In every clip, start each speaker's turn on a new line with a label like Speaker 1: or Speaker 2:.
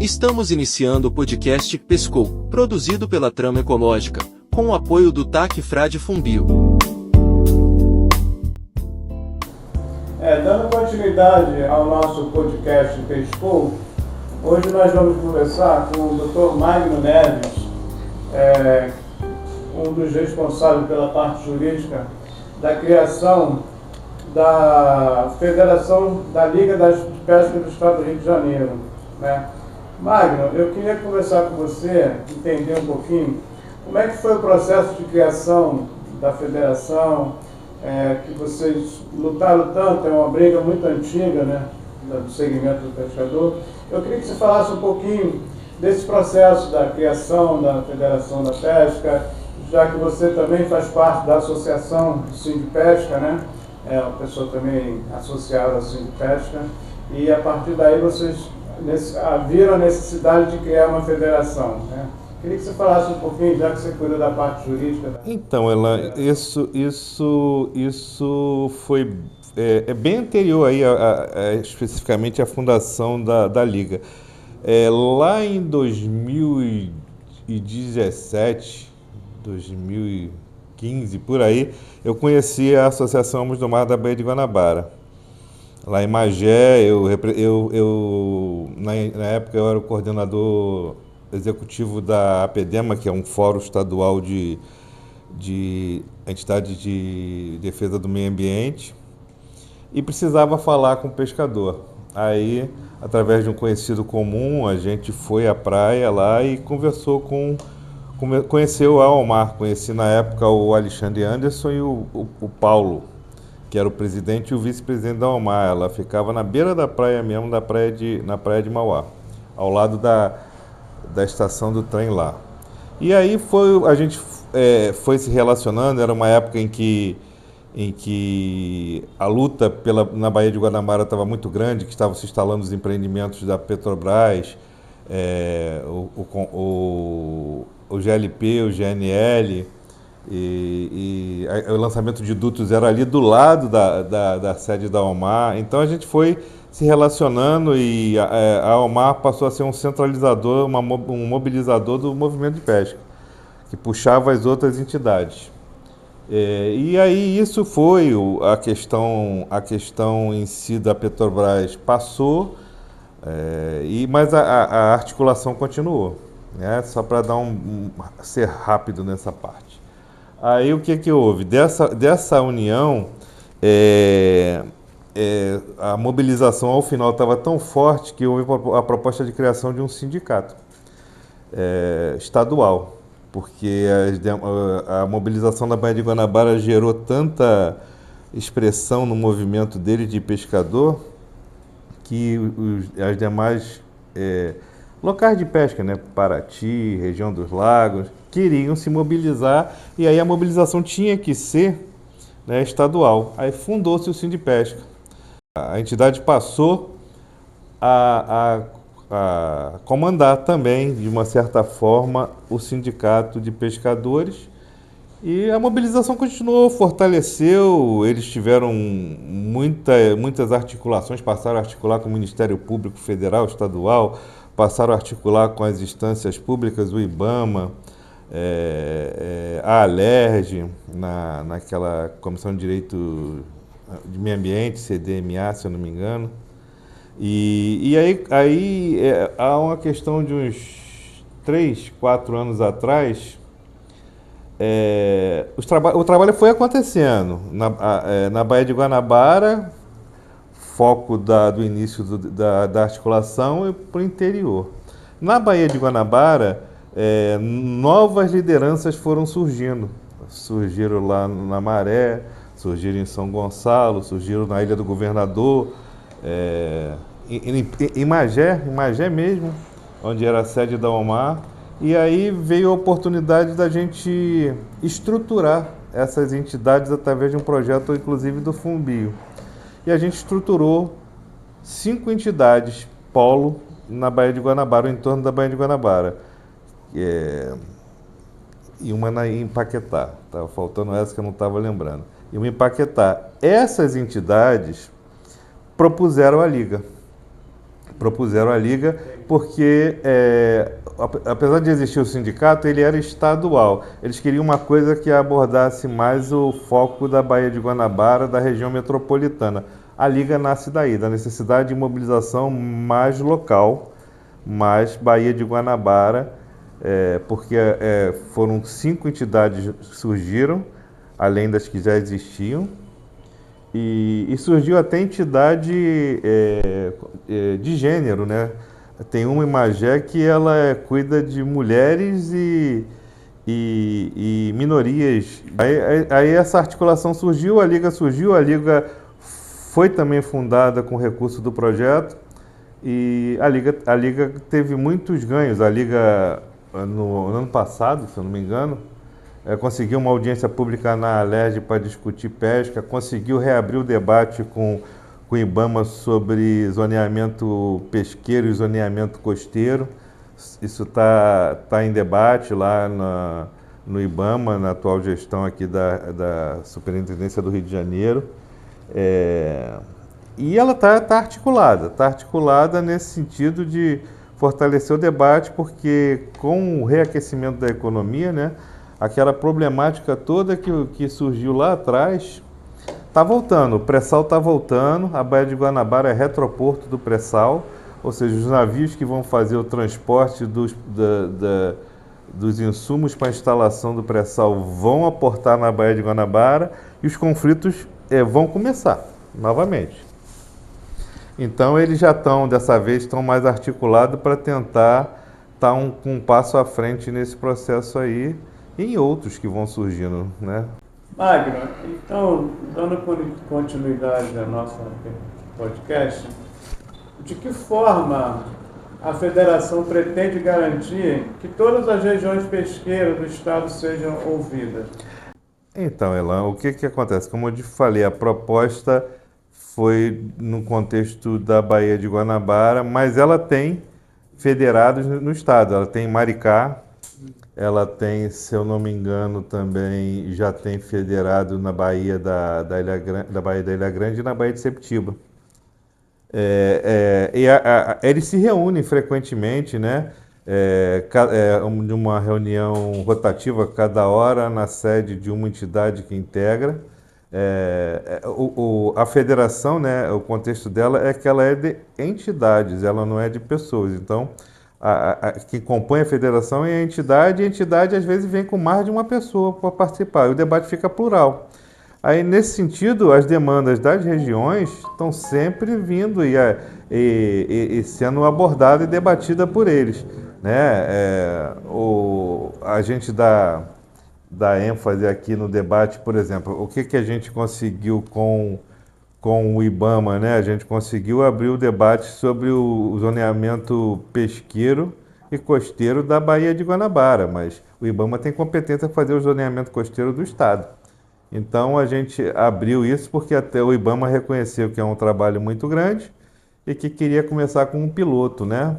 Speaker 1: Estamos iniciando o podcast Pescou, produzido pela Trama Ecológica, com o apoio do TAC Frade Fumbio.
Speaker 2: Dando continuidade ao nosso podcast Pescou, hoje nós vamos conversar com o Dr. Magno Neves, um dos responsáveis pela parte jurídica da criação da Federação da Liga das Pescas do Estado do Rio de Janeiro, né? Magno, eu queria conversar com você, entender um pouquinho como é que foi o processo de criação da federação, que vocês lutaram tanto, é uma briga muito antiga, né, do segmento do pescador. Eu queria que você falasse um pouquinho desse processo da criação da Federação da Pesca, já que você também faz parte da Associação Sindipesca, né? Uma pessoa também associada à Sindipesca, e a partir daí vocês viram a necessidade de criar uma federação, né? Queria que você falasse um pouquinho, já que você cuida da parte jurídica.
Speaker 3: Então, isso foi bem anterior aí especificamente à fundação da Liga. Lá em 2017, 2015, por aí, eu conheci a Associação Homens do Mar da Baía de Guanabara. Lá em Magé, na época eu era o coordenador executivo da APDEMA, que é um fórum estadual de entidades de defesa do meio ambiente, e precisava falar com o pescador. Aí, através de um conhecido comum, a gente foi à praia lá e conheceu a Almar. Conheci na época o Alexandre Anderson e o Paulo, que era o presidente e o vice-presidente da Almar. Ela ficava na beira da praia mesmo, na praia de Mauá, ao lado da estação do trem lá. E aí a gente foi se relacionando. Era uma época em que a luta na Baía de Guanabara estava muito grande, que estavam se instalando os empreendimentos da Petrobras, o GLP, o GNL, e o lançamento de dutos era ali do lado da sede da Almar. Então a gente foi se relacionando e a Almar passou a ser um centralizador, um mobilizador do movimento de pesca, que puxava as outras entidades. E aí isso foi a questão em si da Petrobras passou, mas a articulação continuou, né? Só para ser rápido nessa parte. Aí o que houve? Dessa união, a mobilização ao final estava tão forte que houve a proposta de criação de um sindicato estadual, porque a mobilização da Baía de Guanabara gerou tanta expressão no movimento dele de pescador que as demais locais de pesca, né, Paraty, região dos lagos, queriam se mobilizar, e aí a mobilização tinha que ser, né, estadual. Aí fundou-se o Sindipesca. A entidade passou a comandar também, de uma certa forma, o sindicato de pescadores, e a mobilização continuou, fortaleceu. Eles tiveram muitas articulações, passaram a articular com o Ministério Público Federal, Estadual, passaram a articular com as instâncias públicas, o IBAMA, a Alerj, naquela Comissão de Direito de Meio Ambiente, CDMA, se eu não me engano. E aí há uma questão de uns 3, 4 anos atrás, o trabalho foi acontecendo na Baía de Guanabara, foco do início da articulação, e para o interior. Na Baía de Guanabara, novas lideranças foram surgindo. Surgiram lá na Maré, surgiram em São Gonçalo, surgiram na Ilha do Governador, em Magé mesmo, onde era a sede da Almar. E aí veio a oportunidade da gente estruturar essas entidades através de um projeto, inclusive, do Fumbio. E a gente estruturou 5 entidades polo na Baía de Guanabara, em torno da Baía de Guanabara. E uma em Paquetá. Estava faltando essa que eu não estava lembrando. E uma em Paquetá. Essas entidades propuseram a Liga. propuseram à Liga, porque apesar de existir o sindicato, ele era estadual. Eles queriam uma coisa que abordasse mais o foco da Baía de Guanabara, da região metropolitana. A Liga nasce daí, da necessidade de mobilização mais local, mais Baía de Guanabara, porque foram 5 entidades que surgiram, além das que já existiam, e surgiu até entidade de gênero, né? Tem uma em Magé que ela cuida de mulheres e minorias. Aí essa articulação surgiu, a Liga foi também fundada com recurso do projeto, e a Liga teve muitos ganhos. A Liga, no ano passado, se eu não me engano, conseguiu uma audiência pública na Alerj para discutir pesca, conseguiu reabrir o debate com o IBAMA sobre zoneamento pesqueiro e zoneamento costeiro. Isso está em debate lá no IBAMA, na atual gestão aqui da Superintendência do Rio de Janeiro. E ela está articulada nesse sentido de fortalecer o debate, porque com o reaquecimento da economia, né, aquela problemática toda que surgiu lá atrás está voltando. O pré-sal está voltando, a Baía de Guanabara é retroporto do pré-sal, ou seja, os navios que vão fazer o transporte dos insumos para a instalação do pré-sal vão aportar na Baía de Guanabara, e os conflitos vão começar novamente. Então eles já dessa vez estão mais articulados para tentar estar com um passo à frente nesse processo aí, e em outros que vão surgindo, né?
Speaker 2: Magno, então, dando continuidade ao nosso podcast, de que forma a Federação pretende garantir que todas as regiões pesqueiras do Estado sejam ouvidas?
Speaker 3: Então, Elan, o que acontece? Como eu te falei, a proposta foi no contexto da Baía de Guanabara, mas ela tem federados no Estado. Ela tem Maricá, ela tem, se eu não me engano, também já tem federado na Baía da Baía da Ilha Grande e na Baía de Sepetiba. Eles se reúnem frequentemente, né? De uma reunião rotativa cada hora na sede de uma entidade que integra. A federação, né, o contexto dela é que ela é de entidades, ela não é de pessoas. Então, quem compõe a federação é a entidade, e a entidade às vezes vem com mais de uma pessoa para participar, e o debate fica plural. Aí, nesse sentido, as demandas das regiões estão sempre vindo e sendo abordadas e debatidas por eles, né? A gente dá ênfase aqui no debate, por exemplo, o que a gente conseguiu com o IBAMA, né? A gente conseguiu abrir o debate sobre o zoneamento pesqueiro e costeiro da Baía de Guanabara, mas o IBAMA tem competência para fazer o zoneamento costeiro do Estado. Então a gente abriu isso porque até o IBAMA reconheceu que é um trabalho muito grande e que queria começar com um piloto, né?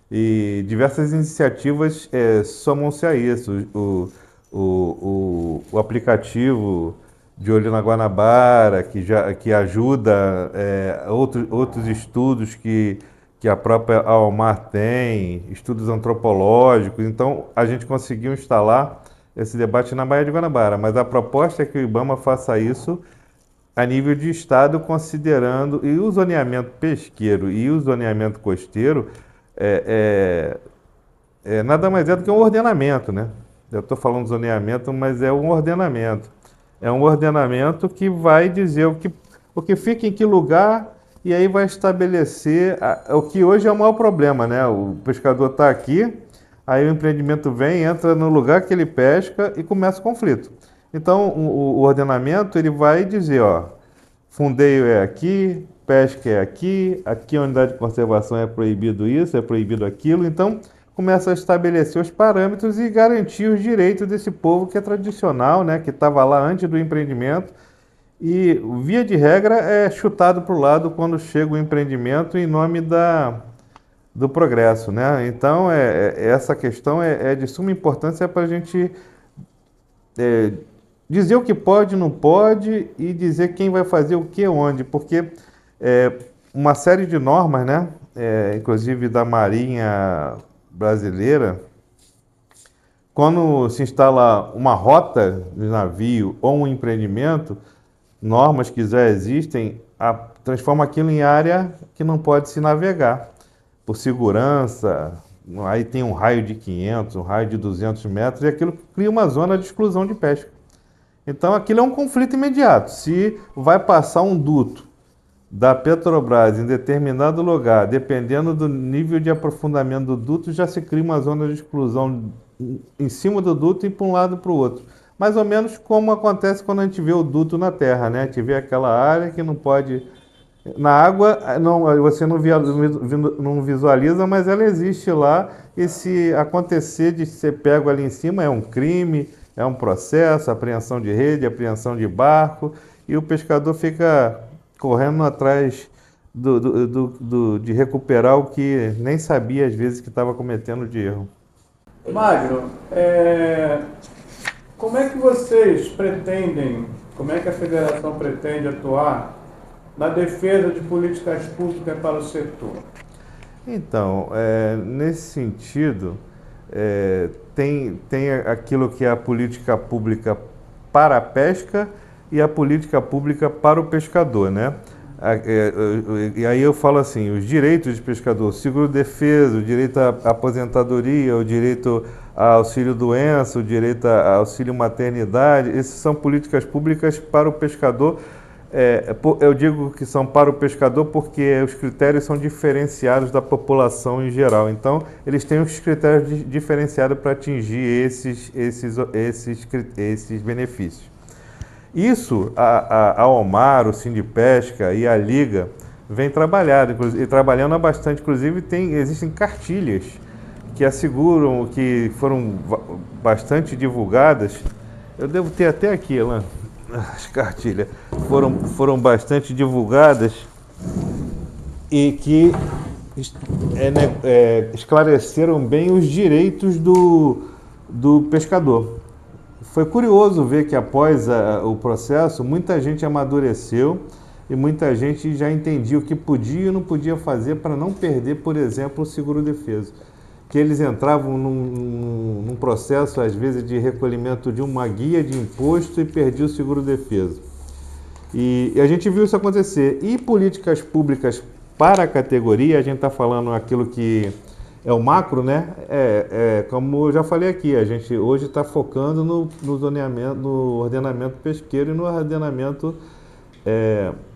Speaker 3: E diversas iniciativas somam-se a isso. O aplicativo de Olho na Guanabara, que ajuda outros estudos que a própria Almar tem, estudos antropológicos. Então, a gente conseguiu instalar esse debate na Baía de Guanabara, mas a proposta é que o IBAMA faça isso a nível de Estado, considerando, e o zoneamento pesqueiro e o zoneamento costeiro nada mais é do que um ordenamento, né? Eu estou falando de zoneamento, mas é um ordenamento. É um ordenamento que vai dizer o que fica em que lugar, e aí vai estabelecer o que hoje é o maior problema, né? O pescador está aqui, aí o empreendimento vem, entra no lugar que ele pesca e começa o conflito. Então, o ordenamento ele vai dizer, fundeio é aqui, pesca é aqui, aqui a unidade de conservação é proibido isso, é proibido aquilo. Então, começa a estabelecer os parâmetros e garantir os direitos desse povo que é tradicional, né, que estava lá antes do empreendimento, e via de regra é chutado para o lado quando chega o empreendimento em nome do progresso, né? Então essa questão é de suma importância para a gente dizer o que pode, não pode, e dizer quem vai fazer o que onde, porque uma série de normas, né, inclusive da Marinha Brasileira, quando se instala uma rota de navio ou um empreendimento, normas que já existem, transforma aquilo em área que não pode se navegar. Por segurança, aí tem um raio de 500, um raio de 200 metros, e aquilo cria uma zona de exclusão de pesca. Então aquilo é um conflito imediato. Se vai passar um duto da Petrobras em determinado lugar, dependendo do nível de aprofundamento do duto, já se cria uma zona de exclusão em cima do duto e para um lado e para o outro. Mais ou menos como acontece quando a gente vê o duto na terra, né? A gente vê aquela área que não pode... Na água, não, você não visualiza, mas ela existe lá, e se acontecer de ser pego ali em cima, é um crime, é um processo, apreensão de rede, apreensão de barco, e o pescador fica correndo atrás de recuperar o que nem sabia às vezes que estava cometendo de erro.
Speaker 2: Magno, como é que vocês pretendem, como é que a federação pretende atuar na defesa de políticas públicas para o setor?
Speaker 3: Então, nesse sentido, tem aquilo que é a política pública para a pesca e a política pública para o pescador, né? E aí eu falo assim, os direitos de pescador, seguro-defesa, o direito à aposentadoria, o direito a auxílio-doença, o direito a auxílio-maternidade, essas são políticas públicas para o pescador. Eu digo que são para o pescador porque os critérios são diferenciados da população em geral. Então, eles têm os critérios diferenciados para atingir esses benefícios. Isso, a OMAR, o Sindipesca e a Liga vem trabalhando há bastante. Inclusive, existem cartilhas que asseguram, que foram bastante divulgadas. Eu devo ter até aqui, Elan, as cartilhas. Foram bastante divulgadas e que esclareceram bem os direitos do pescador. Foi curioso ver que após o processo, muita gente amadureceu e muita gente já entendia o que podia e não podia fazer para não perder, por exemplo, o seguro-defeso. Que eles entravam num processo, às vezes, de recolhimento de uma guia de imposto e perdiam o seguro-defeso. E a gente viu isso acontecer. E políticas públicas para a categoria, a gente está falando aquilo que é o macro, né? Como eu já falei aqui, a gente hoje está focando no ordenamento pesqueiro e no ordenamento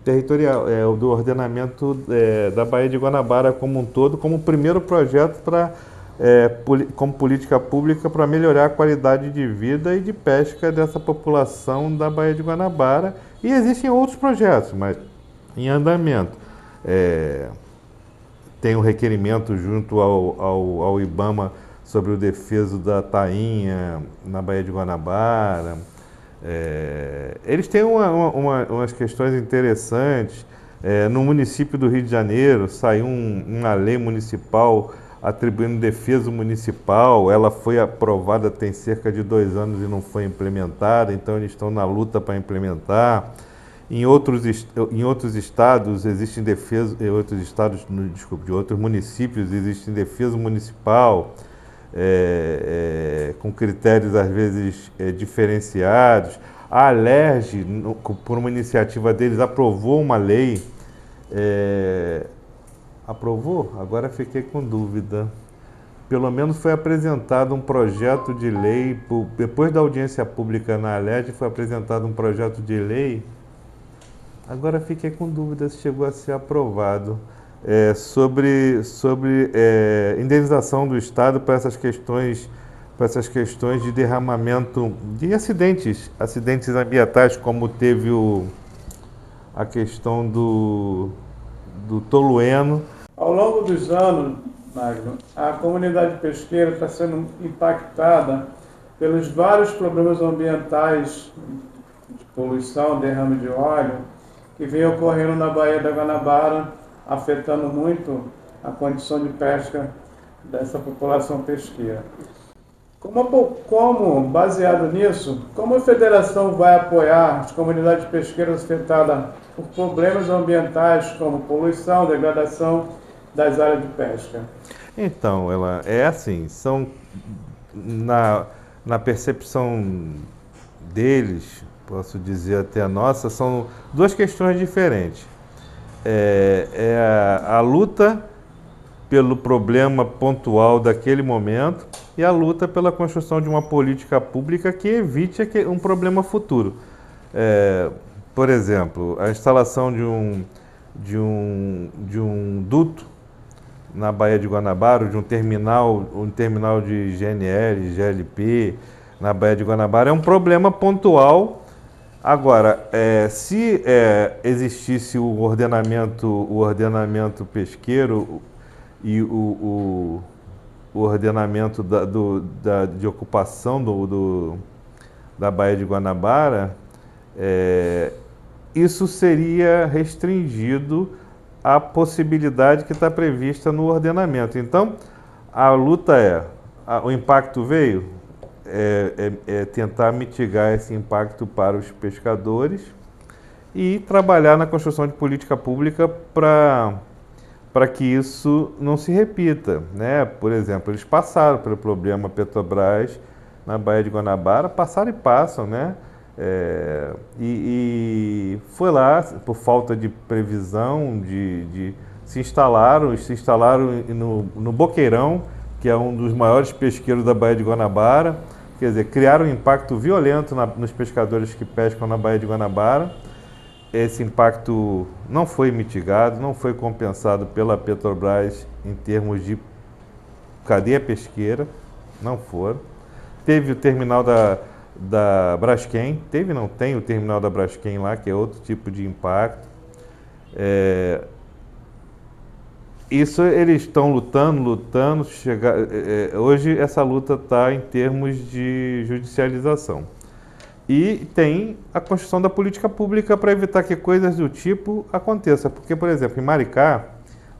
Speaker 3: territorial, do ordenamento da Baía de Guanabara como um todo, como primeiro projeto como política pública para melhorar a qualidade de vida e de pesca dessa população da Baía de Guanabara. E existem outros projetos, mas em andamento. Tem um requerimento junto ao IBAMA sobre o defeso da tainha na Baía de Guanabara. Eles têm umas questões interessantes. No município do Rio de Janeiro saiu uma lei municipal atribuindo defeso municipal. Ela foi aprovada tem cerca de 2 anos e não foi implementada, então eles estão na luta para implementar. Em outros estados existem defesa, de outros municípios existem defesa municipal, com critérios às vezes diferenciados. A Alerj, por uma iniciativa deles, aprovou uma lei. Aprovou? Agora fiquei com dúvida. Pelo menos foi apresentado um projeto de lei, depois da audiência pública na Alerj, foi apresentado um projeto de lei. Agora fiquei com dúvida se chegou a ser aprovado, sobre indenização do Estado para essas questões de derramamento de acidentes ambientais, como teve a questão do tolueno.
Speaker 2: Ao longo dos anos, Magno, a comunidade pesqueira está sendo impactada pelos vários problemas ambientais de poluição, derrame de óleo, que vem ocorrendo na Baía da Guanabara, afetando muito a condição de pesca dessa população pesqueira. Baseado nisso, como a federação vai apoiar as comunidades pesqueiras afetadas por problemas ambientais como poluição, degradação das áreas de pesca?
Speaker 3: Então, ela é assim, são na percepção deles, posso dizer até a nossa, são duas questões diferentes. A luta pelo problema pontual daquele momento e a luta pela construção de uma política pública que evite um problema futuro. Por exemplo, a instalação de um duto na Baía de Guanabara, de um terminal de GNL, GLP na Baía de Guanabara é um problema pontual. Agora, se existisse o ordenamento pesqueiro e o ordenamento de ocupação da Baía de Guanabara, isso seria restringido à possibilidade que está prevista no ordenamento. Então, a luta o impacto veio, tentar mitigar esse impacto para os pescadores e trabalhar na construção de política pública para que isso não se repita, né? Por exemplo, eles passaram pelo problema Petrobras na Baía de Guanabara, passaram e passam, né? E foi lá, por falta de previsão, se instalaram no Boqueirão, que é um dos maiores pesqueiros da Baía de Guanabara, quer dizer, criaram um impacto violento nos pescadores que pescam na Baía de Guanabara. Esse impacto não foi mitigado, não foi compensado pela Petrobras em termos de cadeia pesqueira, não foram. Teve o terminal da Braskem, tem o terminal da Braskem lá, que é outro tipo de impacto. Isso eles estão lutando, hoje essa luta está em termos de judicialização. E tem a construção da política pública para evitar que coisas do tipo aconteçam. Porque, por exemplo, em Maricá,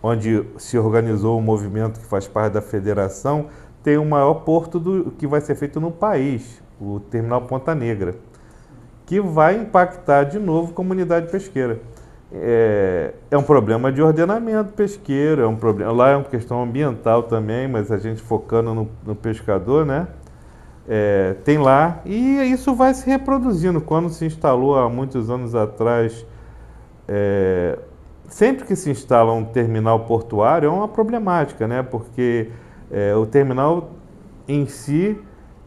Speaker 3: onde se organizou um movimento que faz parte da federação, tem o maior porto que vai ser feito no país, o Terminal Ponta Negra, que vai impactar de novo a comunidade pesqueira. É um problema de ordenamento pesqueiro, lá é uma questão ambiental também, mas a gente focando no pescador, né? Tem lá, e isso vai se reproduzindo. Quando se instalou há muitos anos atrás, sempre que se instala um terminal portuário é uma problemática, né? Porque o terminal em si,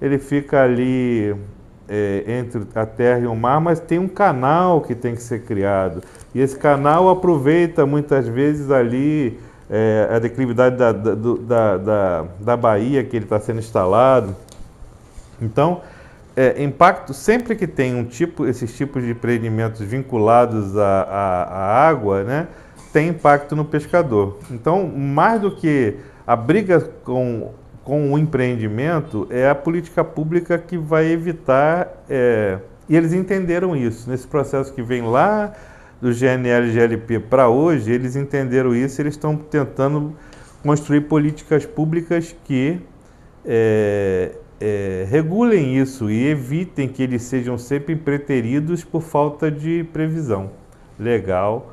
Speaker 3: ele fica ali entre a terra e o mar, mas tem um canal que tem que ser criado. E esse canal aproveita muitas vezes ali a declividade da baía que ele está sendo instalado. Então, impacto, sempre que tem esses tipos de empreendimentos vinculados à água, né, tem impacto no pescador. Então, mais do que a briga com o empreendimento, é a política pública que vai evitar, e eles entenderam isso. Nesse processo que vem lá do GNL e GLP para hoje, eles entenderam isso, eles estão tentando construir políticas públicas que regulem isso e evitem que eles sejam sempre preteridos por falta de previsão legal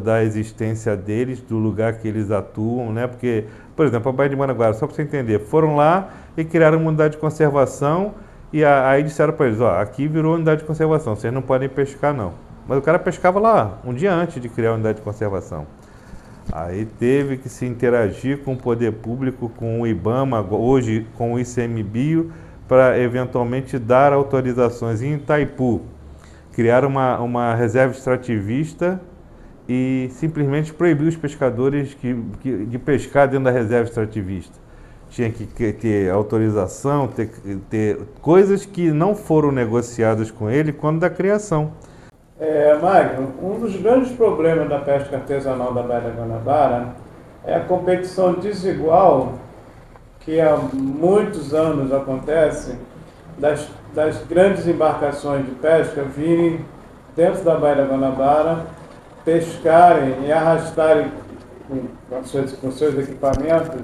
Speaker 3: da existência deles, do lugar que eles atuam, né? Porque, por exemplo, a Baía de Guanabara, só para você entender, foram lá e criaram uma unidade de conservação e aí disseram para eles, aqui virou unidade de conservação, vocês não podem pescar não. Mas o cara pescava lá um dia antes de criar a unidade de conservação. Aí teve que se interagir com o poder público, com o IBAMA, hoje com o ICMBio, para eventualmente dar autorizações. Em Itaipu, criaram uma reserva extrativista e simplesmente proibiu os pescadores de pescar dentro da reserva extrativista. Tinha que ter autorização, ter coisas que não foram negociadas com ele quando da criação.
Speaker 2: Magno, um dos grandes problemas da pesca artesanal da Baía da Guanabara é a competição desigual que há muitos anos acontece das grandes embarcações de pesca virem dentro da Baía da Guanabara, pescarem e arrastarem com seus equipamentos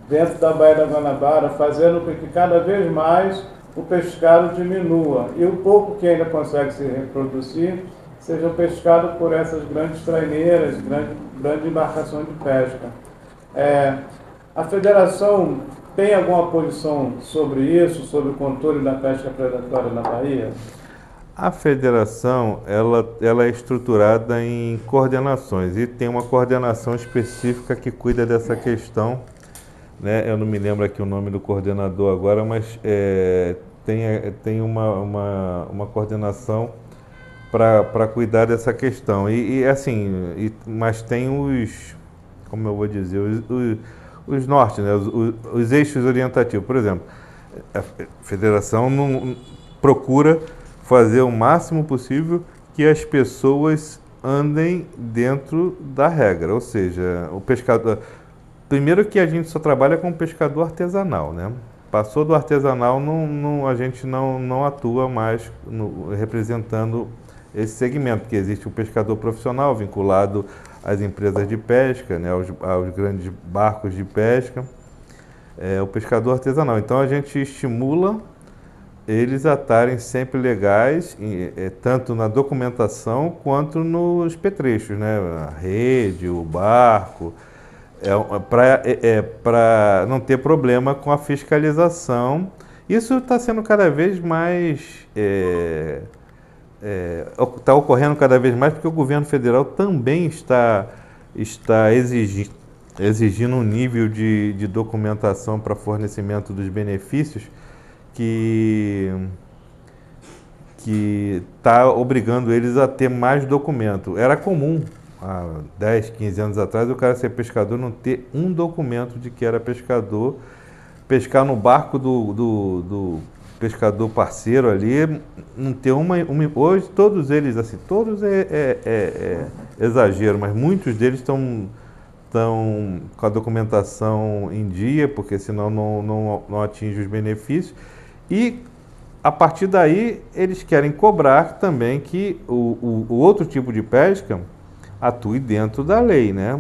Speaker 2: dentro da Baía da Guanabara, fazendo com que cada vez mais o pescado diminua. E o pouco que ainda consegue se reproduzir, sejam pescados por essas grandes traineiras, grandes embarcações de pesca. A federação tem alguma posição sobre isso, sobre o controle da pesca predatória na Bahia?
Speaker 3: A federação, ela é estruturada em coordenações e tem uma coordenação específica que cuida dessa questão, né? Eu não me lembro aqui o nome do coordenador agora, mas tem uma coordenação para cuidar dessa questão. Mas tem como eu vou dizer, os nortes, né? Os eixos orientativos. Por exemplo, a federação não procura fazer o máximo possível que as pessoas andem dentro da regra, ou seja, o pescador. Primeiro que a gente só trabalha com pescador artesanal, né? Passou do artesanal, a gente não atua mais representando esse segmento, porque existe o pescador profissional vinculado às empresas de pesca, né? aos grandes barcos de pesca, o pescador artesanal. Então a gente estimula eles a estarem sempre legais, tanto na documentação quanto nos petrechos, né? A rede, o barco, para não ter problema com a fiscalização. Isso está sendo cada vez mais, está ocorrendo cada vez mais porque o governo federal também está exigindo um nível de documentação para fornecimento dos benefícios que está obrigando eles a ter mais documento. Era comum, há 10, 15 anos atrás, o cara ser pescador não ter um documento de que era pescador, pescar no barco do pescador parceiro ali, não ter hoje todos eles, assim, todos é exagero, mas muitos deles estão com a documentação em dia, porque senão não atinge os benefícios. E, a partir daí, eles querem cobrar também que o outro tipo de pesca atue dentro da lei, né?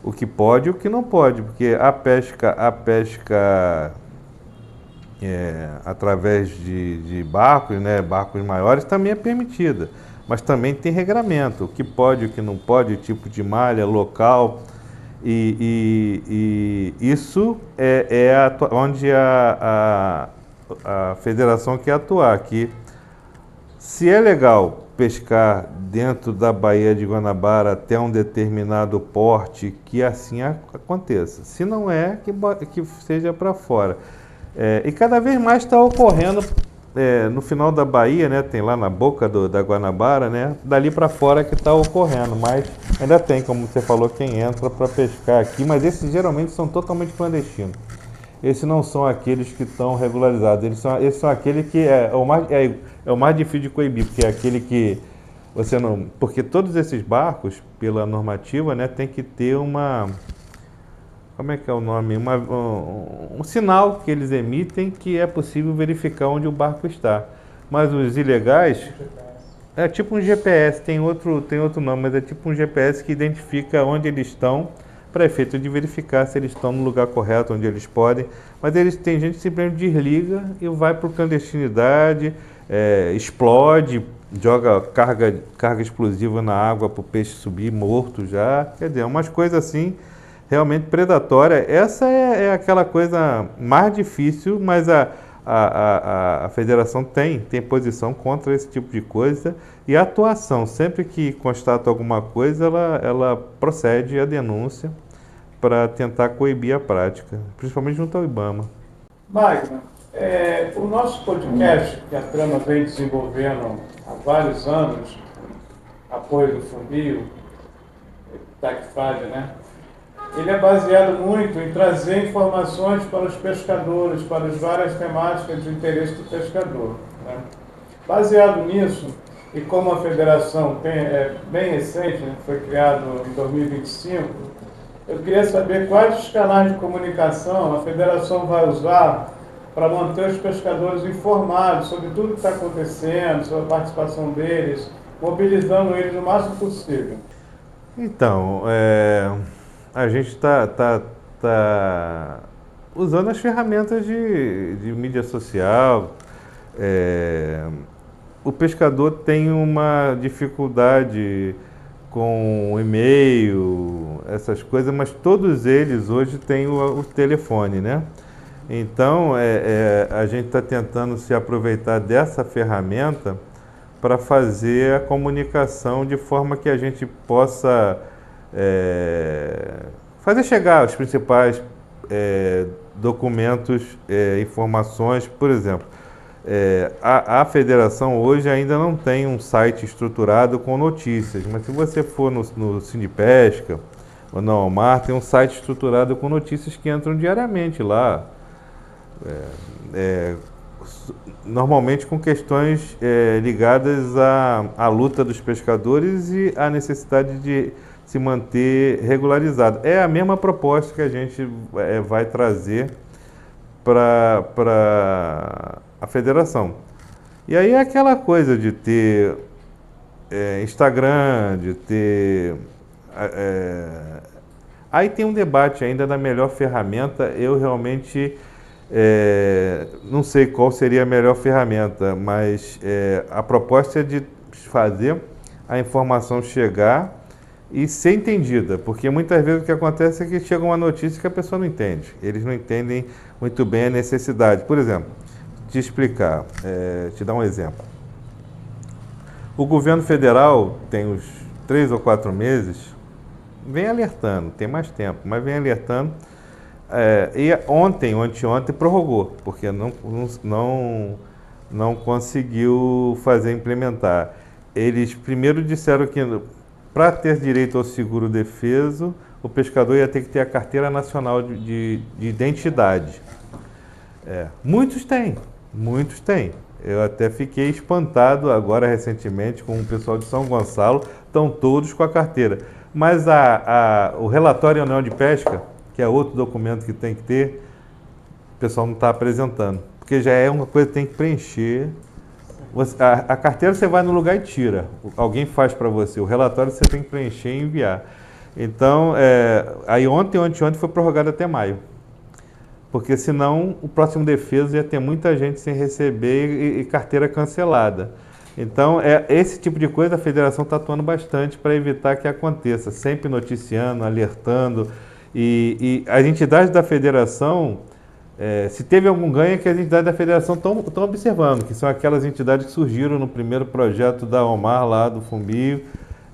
Speaker 3: O que pode e o que não pode, porque a pesca através de barcos, né, barcos maiores, também é permitida, mas também tem regramento, o que pode, o que não pode, o tipo de malha, local, e isso onde a federação quer atuar, que se é legal pescar dentro da Baía de Guanabara até um determinado porte, que assim aconteça. Se não é, que seja para fora. E cada vez mais está ocorrendo no final da Baía, né, tem lá na boca da Guanabara, né, dali para fora que está ocorrendo, mas ainda tem, como você falou, quem entra para pescar aqui, mas esses geralmente são totalmente clandestinos. Esses não são aqueles que estão regularizados, esses são aqueles que é o mais difícil de coibir, porque é aquele que você não... Porque todos esses barcos, pela normativa, né, tem que ter como é que é o nome? Um sinal que eles emitem que é possível verificar onde o barco está. Mas os ilegais... É tipo um GPS, tem outro nome, mas é tipo um GPS que identifica onde eles estão, para efeito de verificar se eles estão no lugar correto, onde eles podem. Mas tem gente que simplesmente desliga e vai para a clandestinidade, explode, joga carga explosiva na água para o peixe subir morto já. Quer dizer, umas coisas assim, realmente predatórias. Essa é aquela coisa mais difícil, mas a federação tem posição contra esse tipo de coisa, e a atuação, sempre que constata alguma coisa, ela procede à denúncia para tentar coibir a prática, principalmente junto ao IBAMA.
Speaker 2: Magno, o nosso podcast, que a Trama vem desenvolvendo há vários anos, apoio do Fundil, TACFAD, né? Ele é baseado muito em trazer informações para os pescadores, para as várias temáticas de interesse do pescador, né? Baseado nisso, e como a federação é bem recente, né, foi criado em 2025, eu queria saber quais os canais de comunicação a federação vai usar para manter os pescadores informados sobre tudo que está acontecendo, sobre a participação deles, mobilizando eles o máximo possível.
Speaker 3: Então, a gente está usando as ferramentas de mídia social, o pescador tem uma dificuldade com e-mail, essas coisas, mas todos eles hoje têm o telefone, né? Então, a gente está tentando se aproveitar dessa ferramenta para fazer a comunicação de forma que a gente possa fazer chegar os principais documentos, informações. Por exemplo, a federação hoje ainda não tem um site estruturado com notícias, mas se você for no Sindipesca ou na Almar, tem um site estruturado com notícias que entram diariamente lá. Normalmente com questões ligadas à luta dos pescadores e à necessidade de se manter regularizado. É a mesma proposta que a gente vai trazer para a federação. E aí é aquela coisa de ter Instagram, de ter... Aí tem um debate ainda da melhor ferramenta. Eu realmente não sei qual seria a melhor ferramenta, mas a proposta é de fazer a informação chegar e ser entendida, porque muitas vezes o que acontece é que chega uma notícia que a pessoa não entende. Eles não entendem muito bem a necessidade. Por exemplo, te explicar, te dar um exemplo. O governo federal tem uns 3 ou 4 meses, vem alertando, tem mais tempo, mas vem alertando. E ontem prorrogou, porque não conseguiu implementar. Eles primeiro disseram que para ter direito ao seguro-defeso, o pescador ia ter que ter a carteira nacional de identidade. Muitos têm. Eu até fiquei espantado agora recentemente com o pessoal de São Gonçalo, estão todos com a carteira. Mas o relatório anual de pesca, que é outro documento que tem que ter, o pessoal não está apresentando, porque já é uma coisa que tem que preencher. A carteira você vai no lugar e tira, alguém faz para você, o relatório você tem que preencher e enviar. Então, aí ontem foi prorrogado até maio, porque senão o próximo defeso ia ter muita gente sem receber e carteira cancelada. Então, esse tipo de coisa a federação está atuando bastante para evitar que aconteça, sempre noticiando, alertando. E as entidades da federação, se teve algum ganho, é que as entidades da federação estão observando, que são aquelas entidades que surgiram no primeiro projeto da Almar, lá do Fumbio.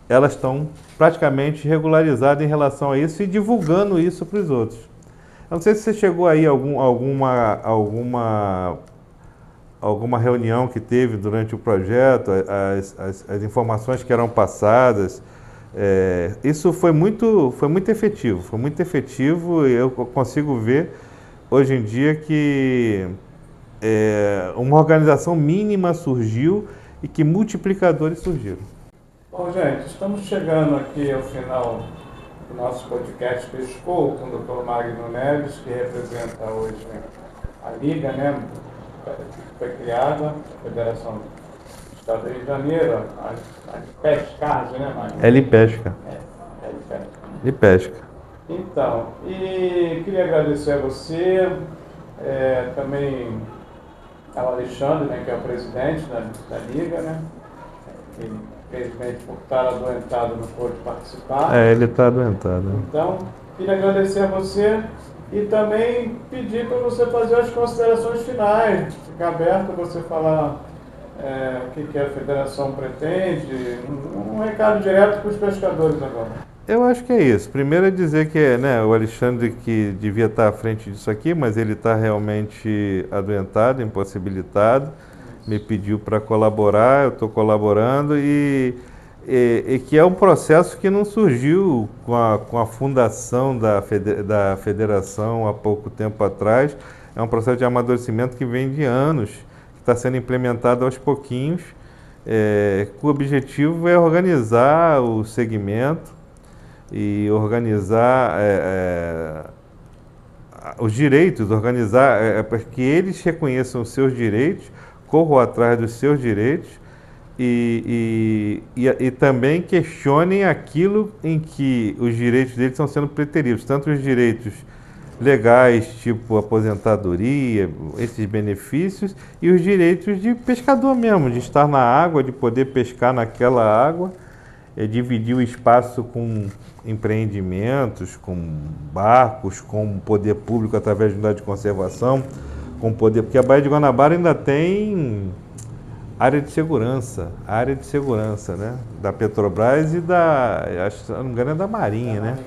Speaker 3: Elas estão praticamente regularizadas em relação a isso e divulgando isso para os outros. Eu não sei se você chegou aí a alguma reunião que teve durante o projeto, as informações que eram passadas. Isso foi muito efetivo, e eu consigo ver hoje em dia que uma organização mínima surgiu e que multiplicadores surgiram.
Speaker 2: Bom, gente, estamos chegando aqui ao final do nosso podcast Pescou com o Dr. Magno Neves, que representa hoje a Liga, né, que foi criada, a Federação do Estado do Rio de Janeiro, a Pescagem, né, Magno?
Speaker 3: Lipesca. Lipesca.
Speaker 2: Então, e queria agradecer a você, também ao Alexandre, né, que é o presidente da Liga, né? Ele, infelizmente, por estar adoentado, não pôde participar.
Speaker 3: Ele está adoentado.
Speaker 2: Então, queria agradecer a você e também pedir para você fazer as considerações finais. Fica aberto a você falar o que a federação pretende, um recado direto para os pescadores agora.
Speaker 3: Eu acho que é isso. Primeiro é dizer que o Alexandre que devia estar à frente disso aqui, mas ele está realmente adoentado, impossibilitado, me pediu para colaborar, eu estou colaborando e que é um processo que não surgiu com a fundação da federação há pouco tempo atrás. É um processo de amadurecimento que vem de anos, que está sendo implementado aos pouquinhos, o objetivo é organizar o segmento e organizar os direitos, para que eles reconheçam os seus direitos, corram atrás dos seus direitos e também questionem aquilo em que os direitos deles estão sendo preteridos, tanto os direitos legais, tipo aposentadoria, esses benefícios, e os direitos de pescador mesmo, de estar na água, de poder pescar naquela água, dividir o espaço com empreendimentos, com barcos, com o poder público através de unidade de conservação, com poder, porque a Baía de Guanabara ainda tem área de segurança, né? Da Petrobras e acho, se não me engano, é da Marinha, né?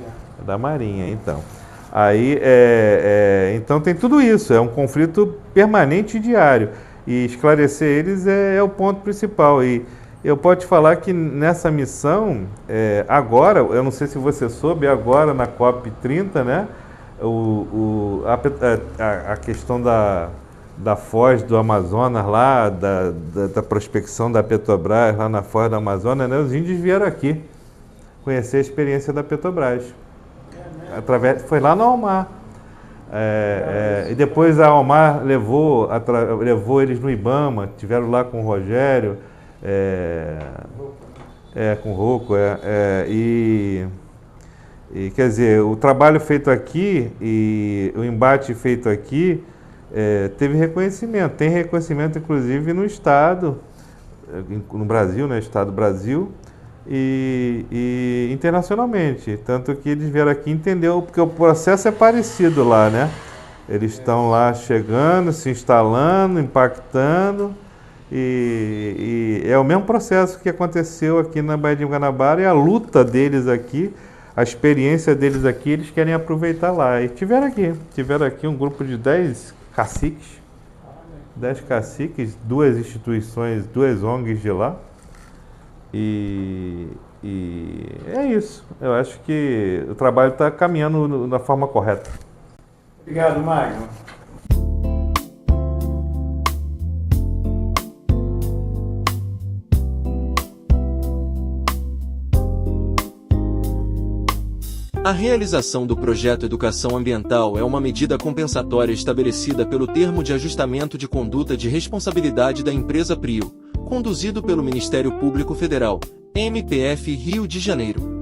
Speaker 3: Da Marinha, então. Aí, então tem tudo isso, é um conflito permanente e diário. E esclarecer eles é o ponto principal. E eu posso te falar que nessa missão, agora, eu não sei se você soube, agora na COP30, né? A questão da foz do Amazonas lá, da prospecção da Petrobras lá na foz do Amazonas, né? Os índios vieram aqui conhecer a experiência da Petrobras. Foi lá no Almar. E depois a Almar levou eles no Ibama, tiveram lá com o Rogério, com o Rocco, e quer dizer, o trabalho feito aqui e o embate feito aqui teve reconhecimento, tem reconhecimento inclusive no Estado, no Brasil, né, Estado do Brasil, e internacionalmente, tanto que eles vieram aqui entender, porque o processo é parecido lá, né? Eles estão lá chegando, se instalando, impactando, e é o mesmo processo que aconteceu aqui na Baía de Guanabara, e a luta deles aqui, a experiência deles aqui, eles querem aproveitar lá. E tiveram aqui um grupo de 10 caciques, 2 instituições, 2 ONGs de lá, e é isso. Eu acho que o trabalho está caminhando da forma correta.
Speaker 2: Obrigado, Magno.
Speaker 1: A realização do projeto Educação Ambiental é uma medida compensatória estabelecida pelo Termo de Ajustamento de Conduta de Responsabilidade da Empresa PRIO, conduzido pelo Ministério Público Federal, MPF, Rio de Janeiro.